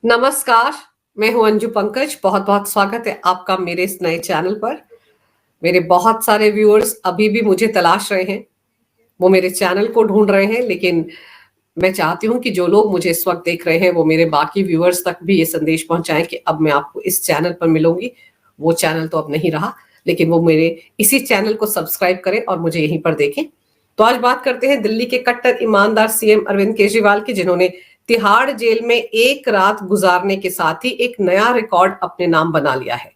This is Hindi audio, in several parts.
नमस्कार, मैं हूं अंजू पंकज। बहुत बहुत स्वागत है आपका मेरे इस नए चैनल पर। मेरे बहुत सारे व्यूअर्स अभी भी मुझे तलाश रहे हैं, वो मेरे चैनल को ढूंढ रहे हैं, लेकिन मैं चाहती हूं कि जो लोग मुझे इस वक्त देख रहे हैं वो मेरे बाकी व्यूअर्स तक भी ये संदेश पहुंचाएं कि अब मैं आपको इस चैनल पर मिलूंगी। वो चैनल तो अब नहीं रहा, लेकिन वो मेरे इसी चैनल को सब्सक्राइब करें और मुझे यहीं पर देखें। तो आज बात करते हैं दिल्ली के कट्टर ईमानदार सीएम अरविंद केजरीवाल की, जिन्होंने तिहाड़ जेल में एक रात गुजारने के साथ ही एक नया रिकॉर्ड अपने नाम बना लिया है।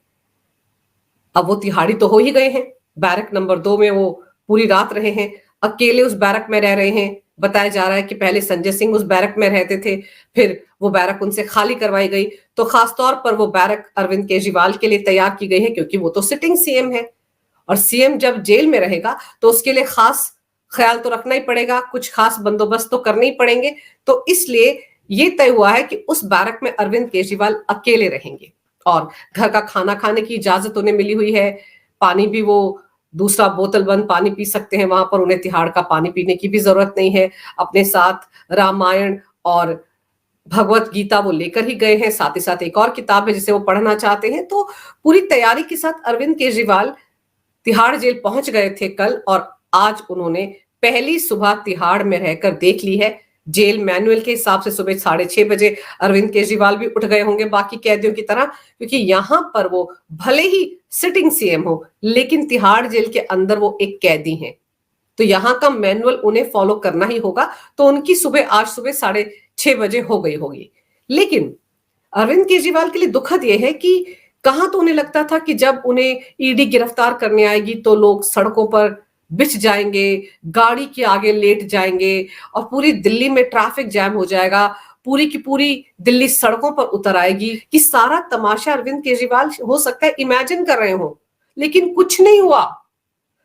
अब वो तिहाड़ी तो हो ही गए हैं, बैरक नंबर 2 में वो पूरी रात रहे हैं, अकेले उस बैरक में रह रहे हैं। बताया जा रहा है कि पहले संजय सिंह उस बैरक में रहते थे, फिर वो बैरक उनसे खाली करवाई गई। तो खासतौर पर वो बैरक अरविंद केजरीवाल के लिए तैयार की गई है, क्योंकि वो तो सिटिंग सीएम है और सीएम जब जेल में रहेगा तो उसके लिए खास ख्याल तो रखना ही पड़ेगा, कुछ खास बंदोबस्त तो करने ही पड़ेंगे। तो इसलिए ये तय हुआ है कि उस बैरक में अरविंद केजरीवाल अकेले रहेंगे और घर का खाना खाने की इजाजत उन्हें मिली हुई है। पानी भी वो दूसरा बोतल बंद पानी पी सकते हैं, वहां पर उन्हें तिहाड़ का पानी पीने की भी जरूरत नहीं है। अपने साथ रामायण और भगवत गीता वो लेकर ही गए हैं, साथ ही साथ एक और किताब है जिसे वो पढ़ना चाहते हैं। तो पूरी तैयारी के साथ अरविंद केजरीवाल तिहाड़ जेल पहुंच गए थे कल, और आज उन्होंने पहली सुबह तिहाड़ में रहकर देख ली है। जेल मैनुअल के हिसाब से सुबह 6:30 बजे अरविंद केजरीवाल भी उठ गए होंगे बाकी कैदियों की तरह, क्योंकि यहां पर वो भले ही सिटिंग सीएम हो, लेकिन तिहाड़ जेल के अंदर वो एक कैदी हैं, तो यहां का मैनुअल उन्हें फॉलो करना ही होगा। तो उनकी सुबह आज सुबह 6:30 बजे हो गई होगी। लेकिन अरविंद केजरीवाल के लिए दुखद यह है कि कहां तो उन्हें लगता था कि जब उन्हें ईडी गिरफ्तार करने आएगी तो लोग सड़कों पर बिछ जाएंगे, गाड़ी के आगे लेट जाएंगे और पूरी दिल्ली में ट्रैफिक जैम हो जाएगा, पूरी की पूरी दिल्ली सड़कों पर उतर आएगी, कि सारा तमाशा अरविंद केजरीवाल हो सकता है इमेजिन कर रहे हो। लेकिन कुछ नहीं हुआ,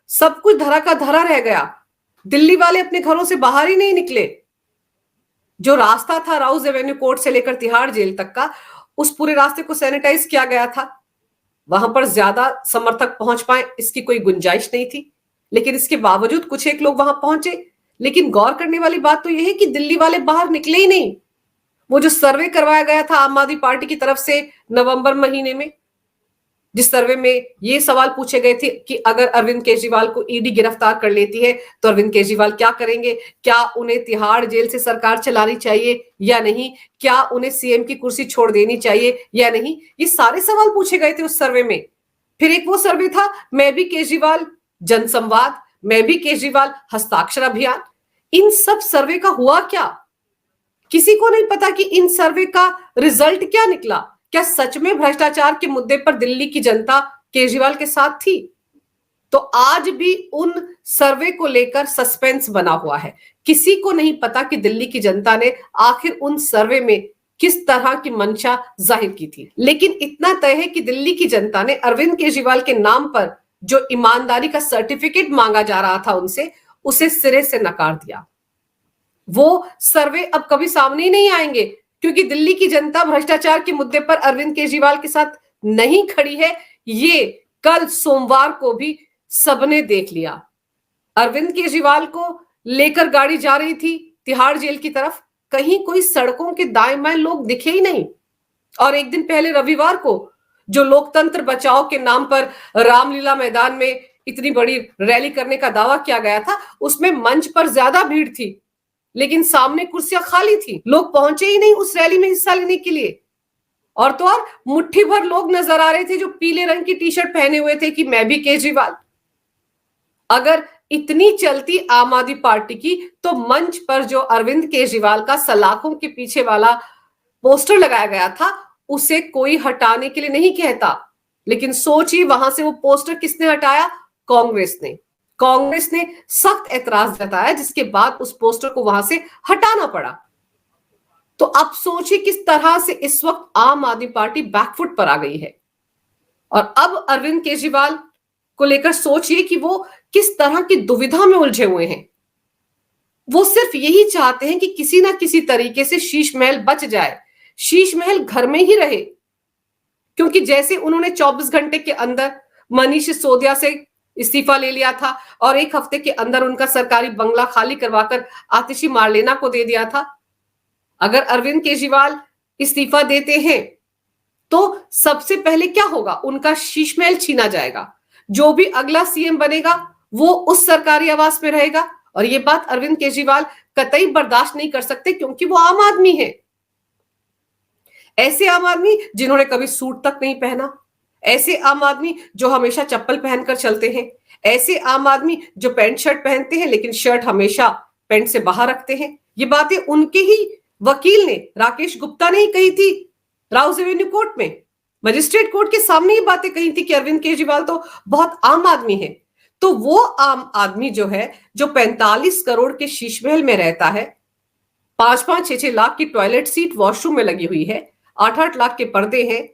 सब कुछ धरा का धरा रह गया। दिल्ली वाले अपने घरों से बाहर ही नहीं निकले। जो रास्ता था राउज एवेन्यू कोर्ट से लेकर तिहाड़ जेल तक का, उस पूरे रास्ते को सैनिटाइज किया गया था। वहां पर ज्यादा समर्थक पहुंच पाए इसकी कोई गुंजाइश नहीं थी, लेकिन इसके बावजूद कुछ एक लोग वहां पहुंचे। लेकिन गौर करने वाली बात तो यह है कि दिल्ली वाले बाहर निकले ही नहीं। वो जो सर्वे करवाया गया था आम आदमी पार्टी की तरफ से नवंबर महीने में, जिस सर्वे में ये सवाल पूछे गए थे कि अगर अरविंद केजरीवाल को ईडी गिरफ्तार कर लेती है तो अरविंद केजरीवाल क्या करेंगे, क्या उन्हें तिहाड़ जेल से सरकार चलानी चाहिए या नहीं, क्या उन्हें सीएम की कुर्सी छोड़ देनी चाहिए या नहीं, ये सारे सवाल पूछे गए थे उस सर्वे में। फिर एक वो सर्वे था मैं भी केजरीवाल जनसंवाद, मैं भी केजरीवाल हस्ताक्षर अभियान। इन सब सर्वे का हुआ क्या? किसी को नहीं पता कि इन सर्वे का रिजल्ट क्या निकला। क्या सच में भ्रष्टाचार के मुद्दे पर दिल्ली की जनता केजरीवाल के साथ थी? तो आज भी उन सर्वे को लेकर सस्पेंस बना हुआ है। किसी को नहीं पता कि दिल्ली की जनता ने आखिर उन सर्वे में किस तरह की मंशा जाहिर की थी। लेकिन इतना तय है कि दिल्ली की जनता ने अरविंद केजरीवाल के नाम पर जो ईमानदारी का सर्टिफिकेट मांगा जा रहा था उनसे, उसे सिरे से नकार दिया। वो सर्वे अब कभी सामने ही नहीं आएंगे, क्योंकि दिल्ली की जनता भ्रष्टाचार के मुद्दे पर अरविंद केजरीवाल के साथ नहीं खड़ी है। ये कल सोमवार को भी सबने देख लिया। अरविंद केजरीवाल को लेकर गाड़ी जा रही थी तिहाड़ जेल की तरफ, कहीं कोई सड़कों के दाएं बाएं लोग दिखे ही नहीं। और एक दिन पहले रविवार को जो लोकतंत्र बचाओ के नाम पर रामलीला मैदान में इतनी बड़ी रैली करने का दावा किया गया था, उसमें मंच पर ज्यादा भीड़ थी, लेकिन सामने कुर्सियां खाली थी, लोग पहुंचे ही नहीं उस रैली में हिस्सा लेने के लिए। और तो और मुट्ठी भर लोग नजर आ रहे थे जो पीले रंग की टी शर्ट पहने हुए थे कि मैं भी केजरीवाल। अगर इतनी चलती आम आदमी पार्टी की, तो मंच पर जो अरविंद केजरीवाल का सलाखों के पीछे वाला पोस्टर लगाया गया था उसे कोई हटाने के लिए नहीं कहता। लेकिन सोचिए वहां से वो पोस्टर किसने हटाया? कांग्रेस ने। कांग्रेस ने सख्त ऐतराज जताया, जिसके बाद उस पोस्टर को वहां से हटाना पड़ा। तो अब सोचिए किस तरह से इस वक्त आम आदमी पार्टी बैकफुट पर आ गई है। और अब अरविंद केजरीवाल को लेकर सोचिए कि वो किस तरह की दुविधा में उलझे हुए हैं। वो सिर्फ यही चाहते हैं कि किसी ना किसी तरीके से शीश महल बच जाए, शीश महल घर में ही रहे, क्योंकि जैसे उन्होंने 24 घंटे के अंदर मनीष सिसोदिया से इस्तीफा ले लिया था और एक हफ्ते के अंदर उनका सरकारी बंगला खाली करवाकर आतिशी मार्लेना को दे दिया था, अगर अरविंद केजरीवाल इस्तीफा देते हैं तो सबसे पहले क्या होगा, उनका शीश महल छीना जाएगा। जो भी अगला सीएम बनेगा वो उस सरकारी आवास में रहेगा, और ये बात अरविंद केजरीवाल कतई बर्दाश्त नहीं कर सकते, क्योंकि वो आम आदमी है। ऐसे आम आदमी जिन्होंने कभी सूट तक नहीं पहना, ऐसे आम आदमी जो हमेशा चप्पल पहनकर चलते हैं, ऐसे आम आदमी जो पैंट शर्ट पहनते हैं लेकिन शर्ट हमेशा पैंट से बाहर रखते हैं। ये बातें उनके ही वकील ने, राकेश गुप्ता ने ही कही थी राउज एवेन्यू कोर्ट में, मजिस्ट्रेट कोर्ट के सामने ये बातें कही थी कि अरविंद केजरीवाल तो बहुत आम आदमी है। तो वो आम आदमी जो है, जो 45 करोड़ के शीश महल में रहता है, 5-5, 6-6 लाख की टॉयलेट सीट वॉशरूम में लगी हुई है, 8-8 लाख के पर्दे हैं,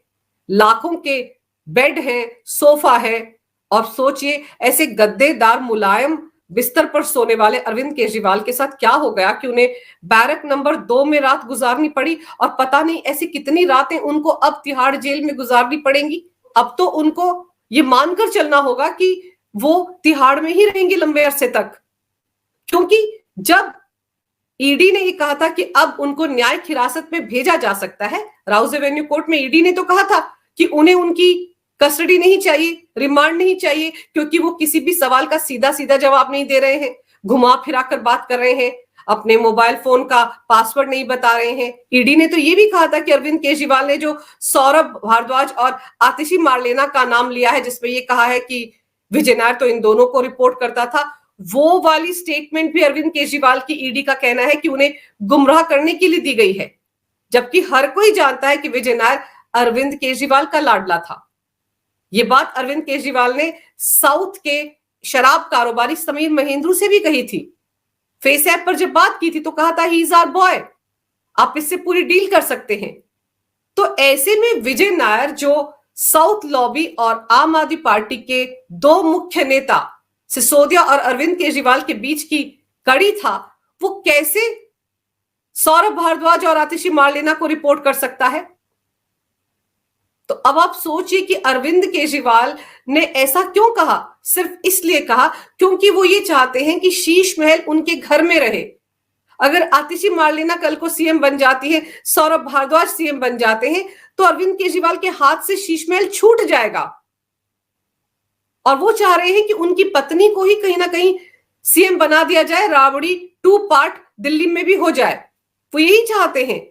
लाखों के बेड हैं, सोफा है, और सोचिए ऐसे गद्देदार मुलायम बिस्तर पर सोने वाले अरविंद केजरीवाल के साथ क्या हो गया कि उन्हें बैरक नंबर 2 में रात गुजारनी पड़ी, और पता नहीं ऐसी कितनी रातें उनको अब तिहाड़ जेल में गुजारनी पड़ेंगी। अब तो उनको ये मानकर चलना होगा कि वो तिहाड़ में ही रहेंगे लंबे अरसे तक, क्योंकि जब ईडी ने ये कहा था कि अब उनको न्यायिक हिरासत में भेजा जा सकता है, राउज एवेन्यू कोर्ट में ईडी ने तो कहा था कि उन्हें उनकी कस्टडी नहीं चाहिए, रिमांड नहीं चाहिए, क्योंकि वो किसी भी सवाल का सीधा सीधा जवाब नहीं दे रहे हैं, घुमा फिरा कर बात कर रहे हैं, अपने मोबाइल फोन का पासवर्ड नहीं बता रहे हैं। ईडी ने तो ये भी कहा था कि अरविंद केजरीवाल ने जो सौरभ भारद्वाज और आतिशी मार्लेना का नाम लिया है, जिसमें ये कहा है कि विजय नायर तो इन दोनों को रिपोर्ट करता था, वो वाली स्टेटमेंट भी अरविंद केजरीवाल की ईडी का कहना है कि उन्हें गुमराह करने के लिए दी गई है, जबकि हर कोई जानता है कि विजय नायर अरविंद केजरीवाल का लाडला था। ये बात अरविंद केजरीवाल ने साउथ के शराब कारोबारी समीर महेंद्रू से भी कही थी। फेस ऐप पर जब बात की थी तो कहा था ही इज आवर बॉय, आप इससे पूरी डील कर सकते हैं। तो ऐसे में विजय नायर, जो साउथ लॉबी और आम आदमी पार्टी के दो मुख्य नेता सिसोदिया और अरविंद केजरीवाल के बीच की कड़ी था, वो कैसे सौरभ भारद्वाज और आतिशी मार्लेना को रिपोर्ट कर सकता है? तो अब आप सोचिए कि अरविंद केजरीवाल ने ऐसा क्यों कहा। सिर्फ इसलिए कहा क्योंकि वो ये चाहते हैं कि शीश महल उनके घर में रहे। अगर आतिशी मार्लेना कल को सीएम बन जाती है, सौरभ भारद्वाज सीएम बन जाते हैं, तो अरविंद केजरीवाल के हाथ से शीश महल छूट जाएगा, और वो चाह रहे हैं कि उनकी पत्नी को ही कहीं ना कहीं सीएम बना दिया जाए, राबड़ी 2 पार्ट दिल्ली में भी हो जाए। वो यही चाहते हैं,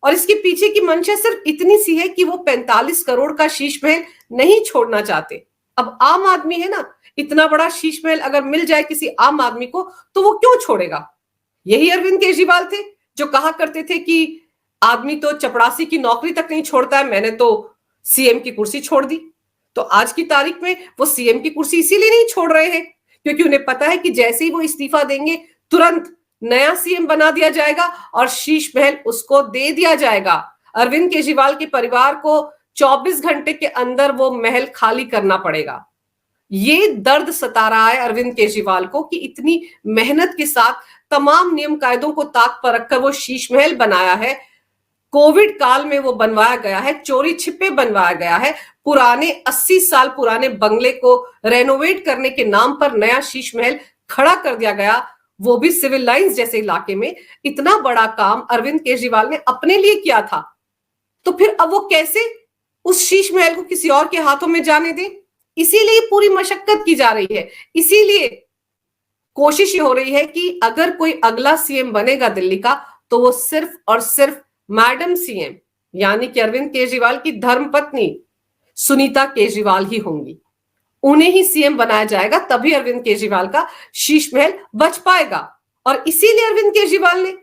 और इसके पीछे की मंशा सिर्फ इतनी सी है कि वो 45 करोड़ का शीश महल नहीं छोड़ना चाहते। अब आम आदमी है ना, इतना बड़ा शीश महल अगर मिल जाए किसी आम आदमी को तो वो क्यों छोड़ेगा। यही अरविंद केजरीवाल थे जो कहा करते थे कि आदमी तो चपरासी की नौकरी तक नहीं छोड़ता है, मैंने तो सीएम की कुर्सी छोड़ दी। तो आज की तारीख में वो सीएम की कुर्सी इसीलिए नहीं छोड़ रहे हैं क्योंकि उन्हें पता है कि जैसे ही वो इस्तीफा देंगे तुरंत नया सीएम बना दिया जाएगा और शीश महल उसको दे दिया जाएगा। अरविंद केजरीवाल के परिवार को 24 घंटे के अंदर वो महल खाली करना पड़ेगा। ये दर्द सता रहा है अरविंद केजरीवाल को कि इतनी मेहनत के साथ तमाम नियम कायदों को ताक पर रखकर वो शीश महल बनाया है। कोविड काल में वो बनवाया गया है, चोरी छिपे बनवाया गया है, पुराने 80 साल पुराने बंगले को रेनोवेट करने के नाम पर नया शीश महल खड़ा कर दिया गया, वो भी सिविल लाइंस जैसे इलाके में। इतना बड़ा काम अरविंद केजरीवाल ने अपने लिए किया था, तो फिर अब वो कैसे उस शीश महल को किसी और के हाथों में जाने दें। इसीलिए पूरी मशक्कत की जा रही है, इसीलिए कोशिश ये हो रही है कि अगर कोई अगला सीएम बनेगा दिल्ली का तो वो सिर्फ और सिर्फ मैडम सीएम यानी कि अरविंद केजरीवाल की धर्मपत्नी सुनीता केजरीवाल ही होंगी। उन्हें ही सीएम बनाया जाएगा, तभी अरविंद केजरीवाल का शीश महल बच पाएगा। और इसीलिए अरविंद केजरीवाल ने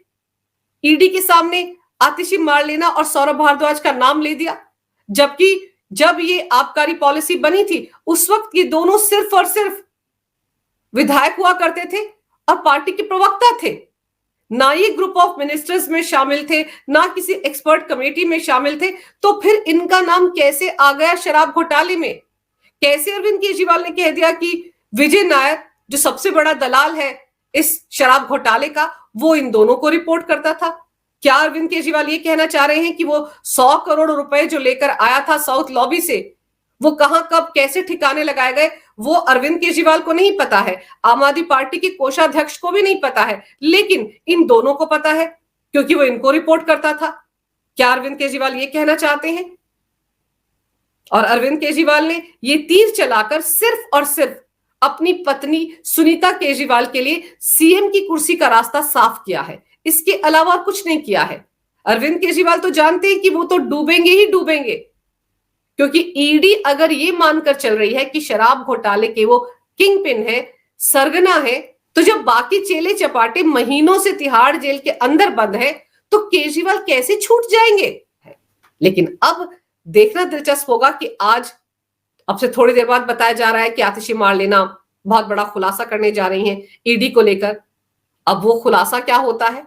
ईडी के सामने आतिशी मार्लेना और सौरभ भारद्वाज का नाम ले दिया, जबकि जब ये आबकारी पॉलिसी बनी थी उस वक्त ये दोनों सिर्फ और सिर्फ विधायक हुआ करते थे और पार्टी के प्रवक्ता थे, ना ये ग्रुप ऑफ मिनिस्टर्स में शामिल थे, ना किसी एक्सपर्ट कमेटी में शामिल थे। तो फिर इनका नाम कैसे आ गया शराब घोटाले में? कैसे अरविंद केजरीवाल ने कह दिया कि विजय नायर जो सबसे बड़ा दलाल है इस शराब घोटाले का, वो इन दोनों को रिपोर्ट करता था? क्या अरविंद केजरीवाल ये कहना चाह रहे हैं कि वो 100 करोड़ रुपए जो लेकर आया था साउथ लॉबी से, वो कहां कब कैसे ठिकाने लगाए गए, वो अरविंद केजरीवाल को नहीं पता है, आम आदमी पार्टी के कोषाध्यक्ष को भी नहीं पता है, लेकिन इन दोनों को पता है क्योंकि वो इनको रिपोर्ट करता था। क्या अरविंद केजरीवाल ये कहना चाहते हैं? और अरविंद केजरीवाल ने ये तीर चलाकर सिर्फ और सिर्फ अपनी पत्नी सुनीता केजरीवाल के लिए सीएम की कुर्सी का रास्ता साफ किया है, इसके अलावा कुछ नहीं किया है। अरविंद केजरीवाल तो जानते हैं कि वो तो डूबेंगे ही डूबेंगे, क्योंकि ईडी अगर ये मानकर चल रही है कि शराब घोटाले के वो किंग पिन है, सरगना है, तो जब बाकी चेले चपाटे महीनों से तिहाड़ जेल के अंदर बंद है, तो केजरीवाल कैसे छूट जाएंगे? लेकिन अब देखना दिलचस्प होगा कि आज, अब से थोड़ी देर बाद बताया जा रहा है कि आतिशी मार्लेना बहुत बड़ा खुलासा करने जा रही हैं ईडी को लेकर। अब वो खुलासा क्या होता है,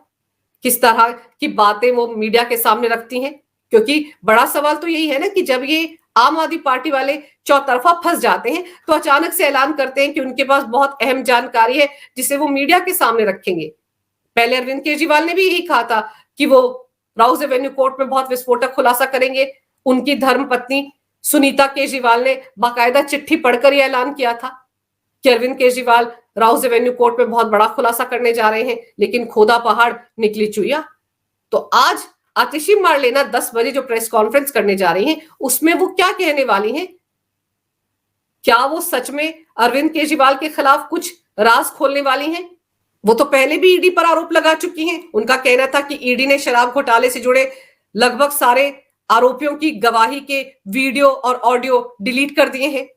किस तरह की बातें वो मीडिया के सामने रखती हैं, क्योंकि बड़ा सवाल तो यही है ना कि जब ये आम आदमी पार्टी वाले चौतरफा फंस जाते हैं तो अचानक से ऐलान करते हैं कि उनके पास बहुत अहम जानकारी है जिसे वो मीडिया के सामने रखेंगे। पहले अरविंद केजरीवाल ने भी यही कहा था कि वो राउज एवेन्यू कोर्ट में बहुत विस्फोटक खुलासा करेंगे। उनकी धर्मपत्नी सुनीता केजरीवाल ने बाकायदा चिट्ठी पढ़कर यह ऐलान किया था कि अरविंद केजरीवाल राउज एवेन्यू कोर्ट में बहुत बड़ा खुलासा करने जा रहे हैं, लेकिन खोदा पहाड़ निकली चुईया। तो आज आतिशी मार्लेना 10 बजे जो प्रेस कॉन्फ्रेंस करने जा रही हैं, उसमें वो क्या कहने वाली हैं? क्या वो सच में अरविंद केजरीवाल के खिलाफ कुछ राज खोलने वाली हैं? वो तो पहले भी ईडी पर आरोप लगा चुकी हैं। उनका कहना था कि ईडी ने शराब घोटाले से जुड़े लगभग सारे आरोपियों की गवाही के वीडियो और ऑडियो डिलीट कर दिए हैं।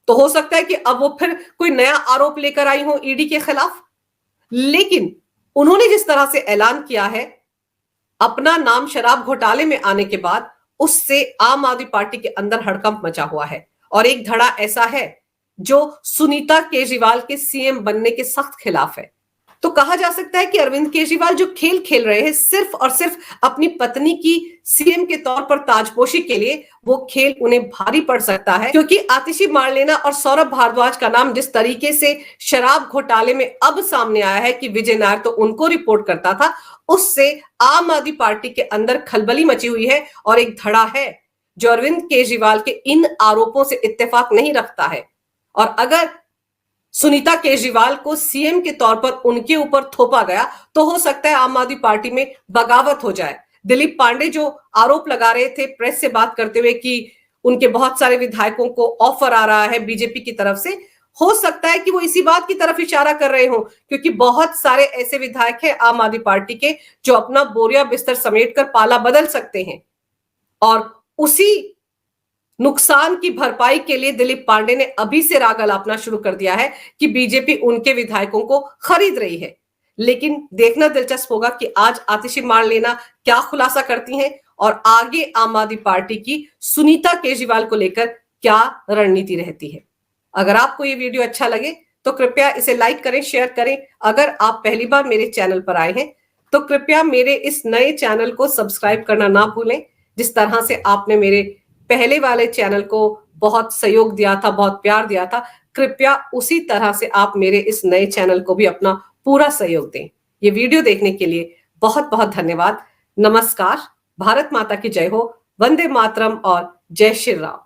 तो हो सकता है कि अब वो फिर कोई नया आरोप लेकर आई हो ईडी के खिलाफ। लेकिन उन्होंने जिस तरह से ऐलान किया है अपना नाम शराब घोटाले में आने के बाद, उससे आम आदमी पार्टी के अंदर हड़कंप मचा हुआ है। और एक धड़ा ऐसा है जो सुनीता केजरीवाल के सीएम बनने के सख्त खिलाफ है। तो कहा जा सकता है कि अरविंद केजरीवाल जो खेल खेल रहे हैं सिर्फ और सिर्फ अपनी पत्नी की सीएम के तौर पर ताजपोशी के लिए, वो खेल उन्हें भारी पड़ सकता है, क्योंकि आतिशी मार्लेना और सौरभ भारद्वाज का नाम जिस तरीके से शराब घोटाले में अब सामने आया है कि विजय नायर तो उनको रिपोर्ट करता था, उससे आम आदमी पार्टी के अंदर खलबली मची हुई है। और एक धड़ा है जो अरविंद केजरीवाल के इन आरोपों से इत्तेफाक नहीं रखता है। और अगर सुनीता केजरीवाल को सीएम के तौर पर उनके ऊपर थोपा गया तो हो सकता है आम आदमी पार्टी में बगावत हो जाए। दिलीप पांडे जो आरोप लगा रहे थे प्रेस से बात करते हुए कि उनके बहुत सारे विधायकों को ऑफर आ रहा है बीजेपी की तरफ से, हो सकता है कि वो इसी बात की तरफ इशारा कर रहे हो, क्योंकि बहुत सारे ऐसे विधायक हैं आम आदमी पार्टी के जो अपना बोरिया बिस्तर समेटकर पाला बदल सकते हैं। और उसी नुकसान की भरपाई के लिए दिलीप पांडे ने अभी से राग अलापना शुरू कर दिया है कि बीजेपी उनके विधायकों को खरीद रही है। लेकिन देखना दिलचस्प होगा कि आज आतिशी मार्लेना क्या खुलासा करती हैं और आगे आम आदमी पार्टी की सुनीता केजरीवाल को लेकर क्या रणनीति रहती है। अगर आपको ये वीडियो अच्छा लगे तो कृपया इसे लाइक करें, शेयर करें। अगर आप पहली बार मेरे चैनल पर आए हैं तो कृपया मेरे इस नए चैनल को सब्सक्राइब करना ना भूलें। जिस तरह से आपने मेरे पहले वाले चैनल को बहुत सहयोग दिया था, बहुत प्यार दिया था, कृपया उसी तरह से आप मेरे इस नए चैनल को भी अपना पूरा सहयोग दें। ये वीडियो देखने के लिए बहुत बहुत धन्यवाद। नमस्कार। भारत माता की जय हो। वंदे मातरम और जय श्री राम।